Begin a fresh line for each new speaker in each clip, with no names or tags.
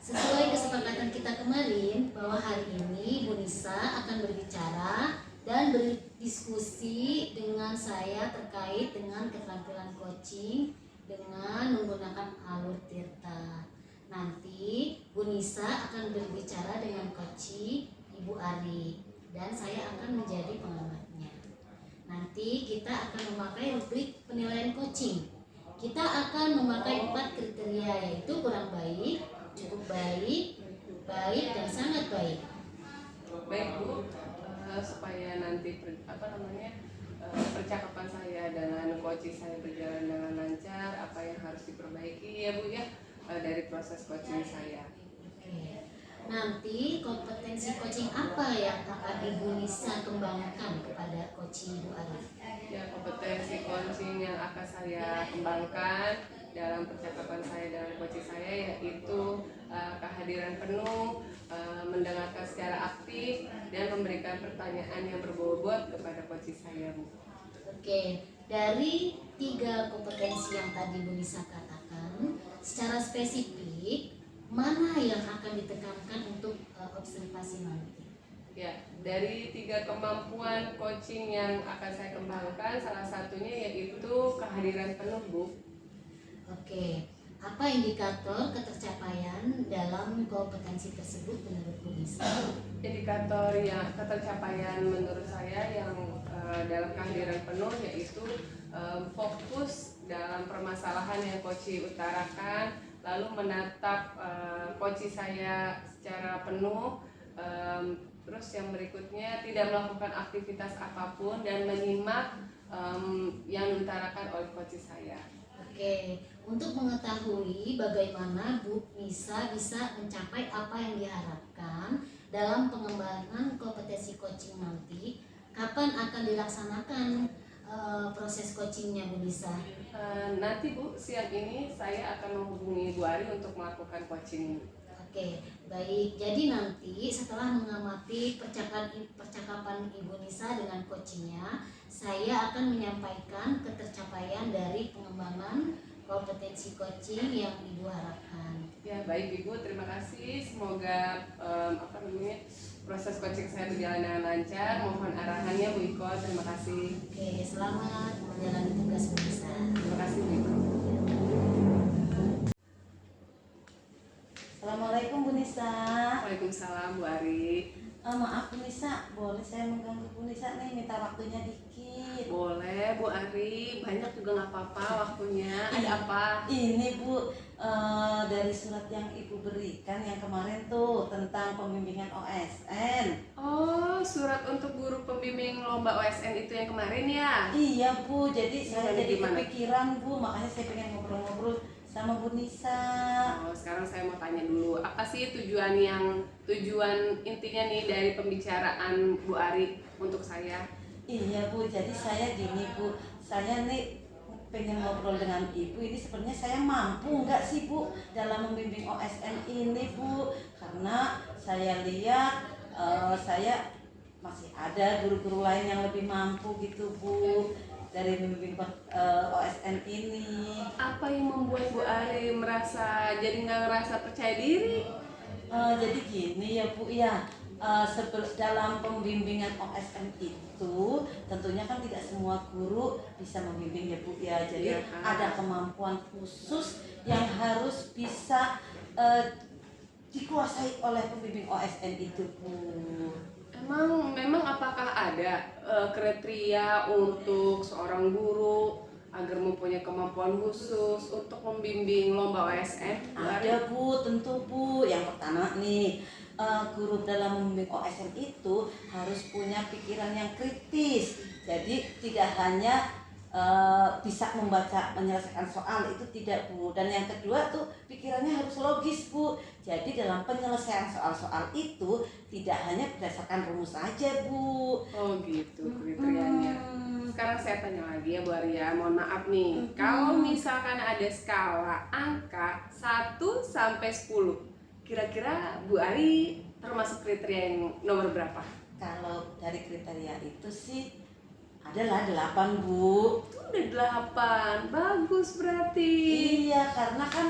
Sesuai kesepakatan kita kemarin bahwa hari ini Bu Nisa akan berbicara dan berdiskusi dengan saya terkait dengan keterampilan coaching dengan menggunakan alur tirta. Nanti Bu Nisa akan berbicara dengan coaching Ibu Ari dan saya akan menjadi pengamatnya. Nanti kita akan memakai rubrik penilaian coaching. Kita akan memakai 4 kriteria, yaitu kurang baik, cukup baik, baik, dan sangat baik.
Baik Bu, supaya nanti percakapan saya dengan coaching saya berjalan dengan lancar, apa yang harus diperbaiki ya Bu ya dari proses coaching saya.
Oke. Nanti kompetensi coaching apa yang akan Ibu Nisa kembangkan kepada coaching Ibu Ari?
Ya, kompetensi coaching yang akan saya kembangkan dalam percakapan saya dengan coaching saya yaitu kehadiran penuh, mendengarkan secara aktif dan memberikan pertanyaan yang berbobot kepada coaching saya, Bu.
Oke, dari 3 kompetensi yang tadi Bu Nisa katakan, secara spesifik mana yang akan ditekankan untuk observasi nanti?
Ya, dari 3 kemampuan coaching yang akan saya kembangkan, salah satunya yaitu kehadiran penuh, Bu.
Oke, apa indikator ketercapaian dalam kompetensi tersebut menurut Bu Nisa?
Indikator yang ketercapaian menurut saya yang dalam kehadiran penuh yaitu fokus dalam permasalahan yang coaching utarakan, lalu menatap coaching saya secara penuh, terus yang berikutnya tidak melakukan aktivitas apapun dan menyimak yang diutarakan oleh coaching saya.
Oke, untuk mengetahui bagaimana Bu Nisa bisa mencapai apa yang diharapkan dalam pengembangan kompetensi coaching nanti, kapan akan dilaksanakan proses coachingnya Bu Nisa?
Nanti Bu, siang ini saya akan menghubungi Bu Ari untuk melakukan coaching.
Oke, baik. Jadi nanti setelah mengamati percakapan Ibu Nisa dengan coachingnya, saya akan menyampaikan ketercapaian dari pengembangan kompetensi coaching yang Ibu harapkan.
Ya, baik Ibu, terima kasih. Semoga proses coaching saya berjalan dengan lancar. Mohon arahannya Bu Iko. Terima kasih.
Oke, selamat menjalani tugas Bu Nisa.
Terima kasih Bu Iko.
Assalamualaikum Bu Nisa.
Waalaikumsalam Bu Ari.
Maaf Bu Nisa, boleh saya mengganggu Bu Nisa nih, minta waktunya dikit.
Boleh Bu Ari, banyak juga nggak apa-apa waktunya. Ada apa?
Ini Bu, dari surat yang Ibu berikan yang kemarin tuh tentang pembimbingan OSN.
Oh, surat untuk guru pembimbing lomba OSN itu yang kemarin ya?
Iya Bu, jadi saya
Gimana,
jadi
gimana?
kepikiran Bu, makanya saya pengen ngobrol-ngobrol sama Bu Nisa.
Oh, sekarang saya mau tanya dulu, apa sih tujuan intinya nih dari pembicaraan Bu Ari untuk saya?
Iya Bu, jadi saya gini Bu, saya nih pengen ngobrol dengan Ibu, ini sebenarnya saya mampu nggak sih Bu dalam membimbing OSN ini Bu? Karena saya lihat saya masih ada guru-guru lain yang lebih mampu gitu Bu dari membimbing OSN ini.
Apa yang membuat Bu Ari jadi nggak ngerasa percaya diri?
Jadi gini ya Bu ya, dalam pembimbingan OSN itu tentunya kan tidak semua guru bisa membimbing ya Bu ya. Jadi
Iya, kan?
ada kemampuan khusus yang harus bisa dikuasai oleh pembimbing OSN itu Bu.
Memang apakah ada kriteria untuk seorang guru agar mempunyai kemampuan khusus untuk membimbing lomba OSN?
Ada Bu, tentu Bu. Yang pertama nih, guru dalam membimbing OSN itu harus punya pikiran yang kritis. Jadi tidak hanya bisa menyelesaikan soal, itu tidak Bu. Dan yang kedua tuh pikirannya harus logis Bu. Jadi dalam penyelesaian soal-soal itu tidak hanya berdasarkan rumus saja Bu.
Oh gitu kriterianya. Sekarang saya tanya lagi ya Bu Arya, mohon maaf nih. Kalau misalkan ada skala angka 1 sampai 10, kira-kira Bu Ari termasuk kriteria yang nomor berapa?
Kalau dari kriteria itu sih adalah 8 Bu.
Udah 8, bagus berarti.
Iya, karena kan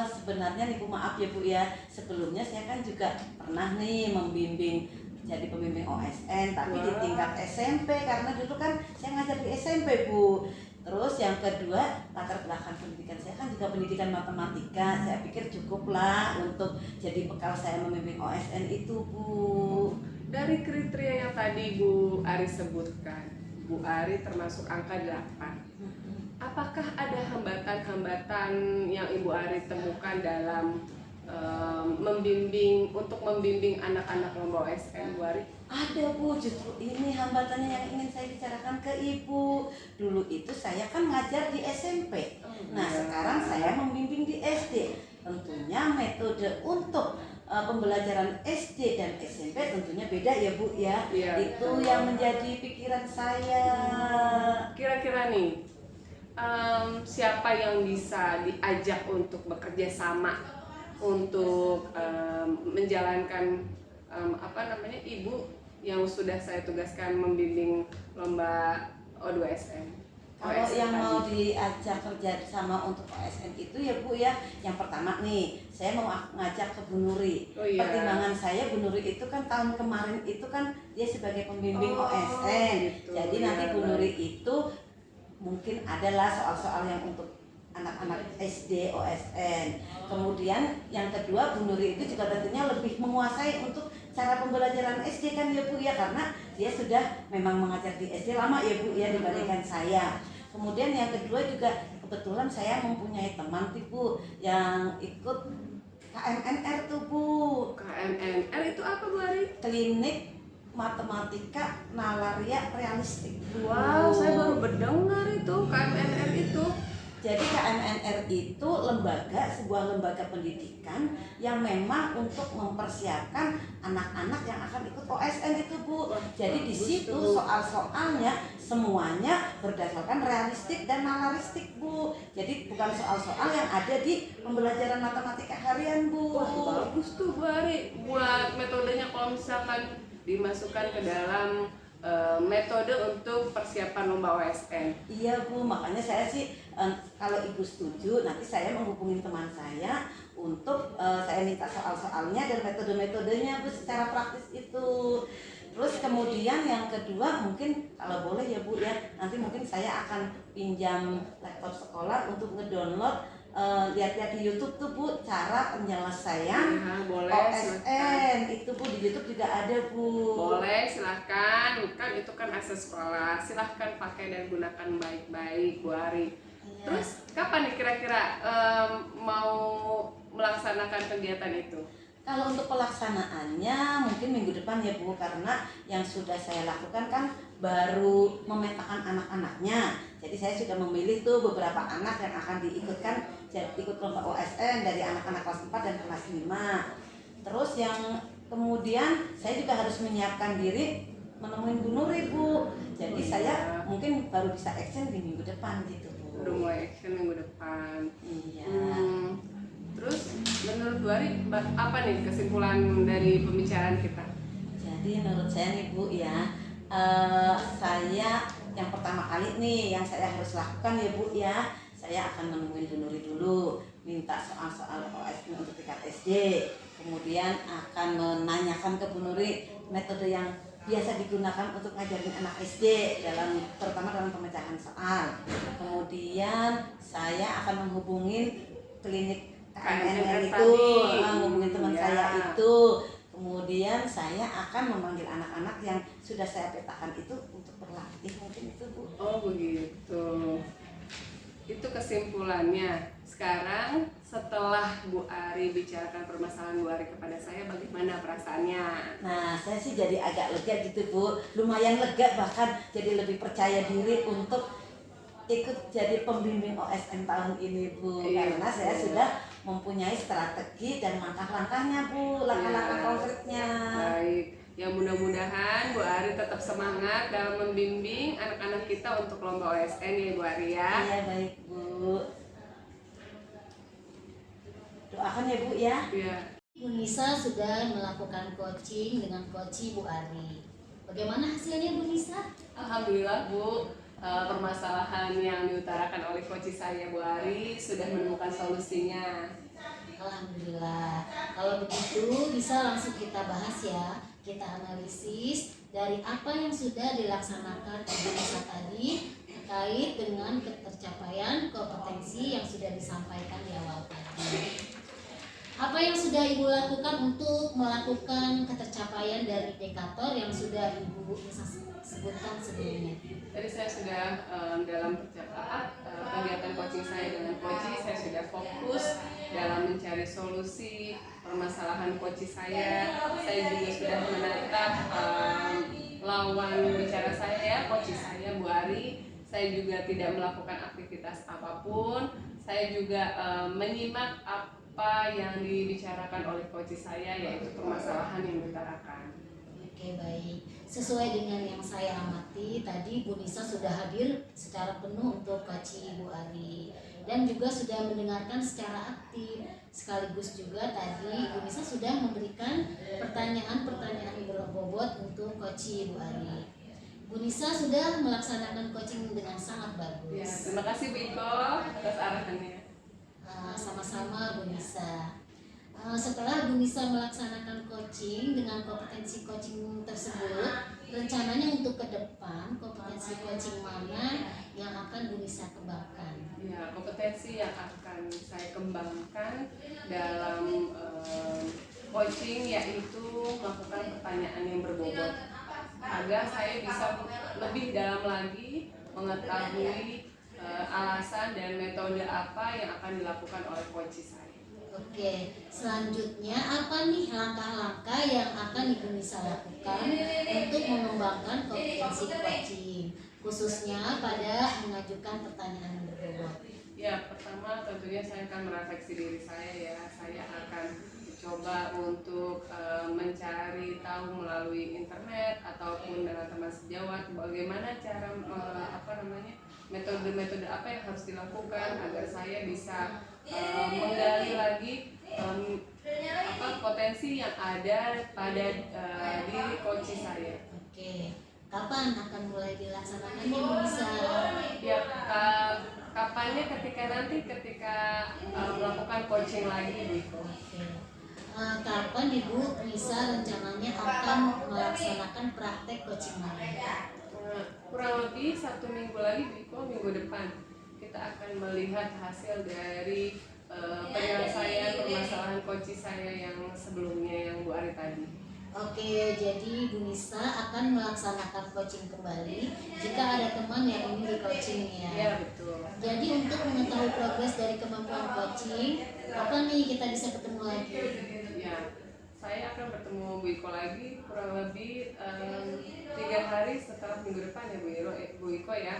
sebenarnya nih Bu, maaf ya Bu ya, sebelumnya saya kan juga pernah nih membimbing jadi pembimbing OSN tapi di tingkat SMP karena dulu kan saya ngajar di SMP Bu. Terus yang kedua, latar belakang pendidikan saya kan juga pendidikan matematika. Saya pikir cukuplah untuk jadi bekal saya membimbing OSN itu Bu.
Dari kriteria yang tadi Bu Ari sebutkan, Bu Ari termasuk angka 8. Apakah ada hambatan-hambatan yang Ibu Ari temukan dalam membimbing anak-anak lomba OSN, Bu Ari?
Ada Bu, justru ini hambatannya yang ingin saya bicarakan ke Ibu. Dulu itu saya kan ngajar di SMP. Nah sekarang saya membimbing di SD. Tentunya metode untuk pembelajaran SD dan SMP tentunya beda ya Bu ya.
Iya.
Itu yang menjadi pikiran saya.
Kira-kira nih, siapa yang bisa diajak untuk bekerja sama untuk menjalankan Ibu yang sudah saya tugaskan membimbing lomba O2SM?
Kalau yang mau diajak kerja sama untuk OSN itu ya Bu ya, yang pertama nih saya mau ngajak ke Bu Nuri.
Oh, iya.
Pertimbangan saya Bu Nuri itu kan tahun kemarin itu kan dia sebagai pembimbing OSN.
Gitu,
Jadi nanti
ya,
Bu Nuri itu mungkin adalah soal-soal yang untuk anak-anak SD OSN. Kemudian yang kedua Bu Nuri itu juga tentunya lebih menguasai untuk cara pembelajaran SD kan ya Bu ya, karena dia sudah memang mengajar di SD lama ya Bu ya dibandingkan saya. Kemudian yang kedua juga kebetulan saya mempunyai teman tuh Bu yang ikut KMNR tuh Bu.
KMNR itu apa Bu Ari?
Klinik Matematika Nalaria Realistik.
Wow, saya baru mendengar itu KMNR itu.
Jadi KMNR itu sebuah lembaga pendidikan yang memang untuk mempersiapkan anak-anak yang akan ikut OSN itu Bu. Jadi di situ soal-soalnya semuanya berdasarkan realistik dan nalaristik Bu. Jadi bukan soal-soal yang ada di pembelajaran matematika harian Bu.
Wah, bagus tuh Bu Ari. Buat metodenya kalau misalkan dimasukkan ke dalam metode untuk persiapan lomba OSN.
Iya Bu, makanya saya sih kalau Ibu setuju nanti saya menghubungi teman saya untuk saya minta soal-soalnya dan metode-metodenya Bu secara praktis itu. Terus kemudian yang kedua mungkin kalau boleh ya Bu ya, nanti mungkin saya akan pinjam laptop sekolah untuk ngedownload lihat-lihat di YouTube tuh Bu cara penyelesaian
Boleh,
OSN
silakan.
itu Bu, di YouTube juga ada Bu.
Boleh, silahkan. Kan itu kan akses sekolah. Silahkan pakai dan gunakan baik-baik Bu Ari.
Iya.
Terus kapan nih kira-kira mau melaksanakan kegiatan itu?
Kalau untuk pelaksanaannya mungkin minggu depan ya Bu, karena yang sudah saya lakukan kan baru memetakan anak-anaknya. Jadi saya sudah memilih tuh beberapa anak yang akan diikutkan ikut lomba OSN dari anak-anak kelas 4 dan kelas 5. Terus yang kemudian saya juga harus menyiapkan diri menemuin Bu Nuri Bu. Jadi saya mungkin baru bisa action di minggu depan gitu Bu.
Udah mulai action minggu depan.
Iya.
Terus menurut Bu Ari apa nih kesimpulan dari pembicaraan kita?
Jadi menurut saya nih Bu ya, saya yang pertama kali nih yang saya harus lakukan ya Bu ya, saya akan menemuin Bu Nuri dulu, minta soal-soal OSN untuk tingkat SD, kemudian akan menanyakan ke Bu Nuri metode yang biasa digunakan untuk ngajarin anak SD terutama dalam pemecahan soal. Kemudian saya akan menghubungin klinik KMNR itu, menghubungin teman saya itu. Kemudian saya akan memanggil anak-anak yang sudah saya petakan itu untuk berlatih mungkin itu Bu.
Oh begitu. Itu kesimpulannya. Sekarang setelah Bu Ari bicarakan permasalahan Bu Ari kepada saya, bagaimana perasaannya?
Nah saya sih jadi agak lega gitu Bu, lumayan lega, bahkan jadi lebih percaya diri untuk ikut jadi pembimbing OSN tahun ini Bu.
Iya,
Karena saya
betul.
sudah mempunyai strategi dan langkah-langkahnya Bu, langkah-langkah
Iya.
konkretnya.
Baik, ya mudah-mudahan Bu Ari tetap semangat dalam membimbing anak-anak kita untuk lomba OSN ya Bu Ari ya.
Iya baik Bu. Doakan ya Bu ya.
Iya.
Bu Nisa sudah melakukan coaching dengan coach Bu Ari. Bagaimana hasilnya Bu Nisa?
Alhamdulillah Bu, permasalahan yang diutarakan oleh coach saya Bu Ari sudah menemukan solusinya.
Alhamdulillah. Kalau begitu bisa langsung kita bahas ya. Kita analisis dari apa yang sudah dilaksanakan Ibu Nisa tadi terkait dengan ketercapaian kompetensi yang sudah disampaikan di awal tadi. Apa yang sudah Ibu lakukan untuk melakukan ketercapaian dari indikator yang sudah Ibu sebutkan sebelumnya?
Tadi saya sudah dalam kegiatan coaching saya dengan coach, saya sudah fokus dalam mencari solusi permasalahan coach saya. Saya juga sudah menatap lawan bicara saya ya, coach saya Bu Ari. Saya juga tidak melakukan aktivitas apapun. Saya juga menyimak apa yang dibicarakan oleh coach saya, yaitu permasalahan yang diutarakan.
Oke, baik. Sesuai dengan yang saya amati tadi, Bu Nisa sudah hadir secara penuh untuk coaching Bu Ari dan juga sudah mendengarkan secara aktif. Sekaligus juga tadi Bu Nisa sudah memberikan pertanyaan-pertanyaan berbobot untuk coaching Bu Ari. Bu Nisa sudah melaksanakan coaching dengan sangat bagus.
Ya, terima kasih Bu Iko atas arahannya.
Sama-sama Bu Nisa. Setelah Bu Nisa melaksanakan coaching dengan kompetensi coaching tersebut, rencananya untuk ke depan kompetensi coaching mana yang akan Bu Nisa kembangkan?
Ya, kompetensi yang akan saya kembangkan dalam coaching yaitu melakukan pertanyaan yang berbobot agar saya bisa lebih dalam lagi mengetahui alasan dan metode apa yang akan dilakukan oleh coach saya.
Oke, selanjutnya apa nih langkah-langkah yang akan Ibu Nisa lakukan untuk mengembangkan kompetensi coaching, khususnya pada mengajukan pertanyaan yang berbobot?
Ya, pertama tentunya saya akan merefleksi diri saya ya. Saya akan coba untuk mencari tahu melalui internet ataupun dengan teman sejawat bagaimana cara metode-metode apa yang harus dilakukan agar saya bisa menggali lagi potensi yang ada pada diri coach saya.
Oke, kapan akan mulai dilaksanakannya Bu Nisa?
Ya, kapannya ketika melakukan coaching lagi gitu.
Oke. Kapan Ibu Nisa rencananya akan melaksanakan praktek coaching lagi?
Kurang lebih 1 minggu lagi Biko, minggu depan kita akan melihat hasil dari penyelesaian permasalahan coach saya yang sebelumnya yang Bu Ari tadi.
Oke, jadi Bu Nisa akan melaksanakan coaching kembali jika ada teman yang ingin di coaching ya.
Iya, betul.
Jadi untuk mengetahui progres dari kemampuan coaching, apa nih kita bisa ketemu lagi?
Ya, saya akan bertemu Bu Iko lagi kurang lebih 3 hari setelah minggu depan ya Bu Iko ya.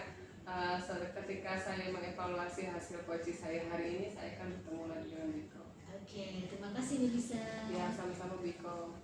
Ketika saya mengevaluasi hasil coach saya hari ini, saya akan bertemu lagi dengan Bu Iko.
Oke, terima kasih Bu Nisa.
Ya, sama-sama Bu Iko.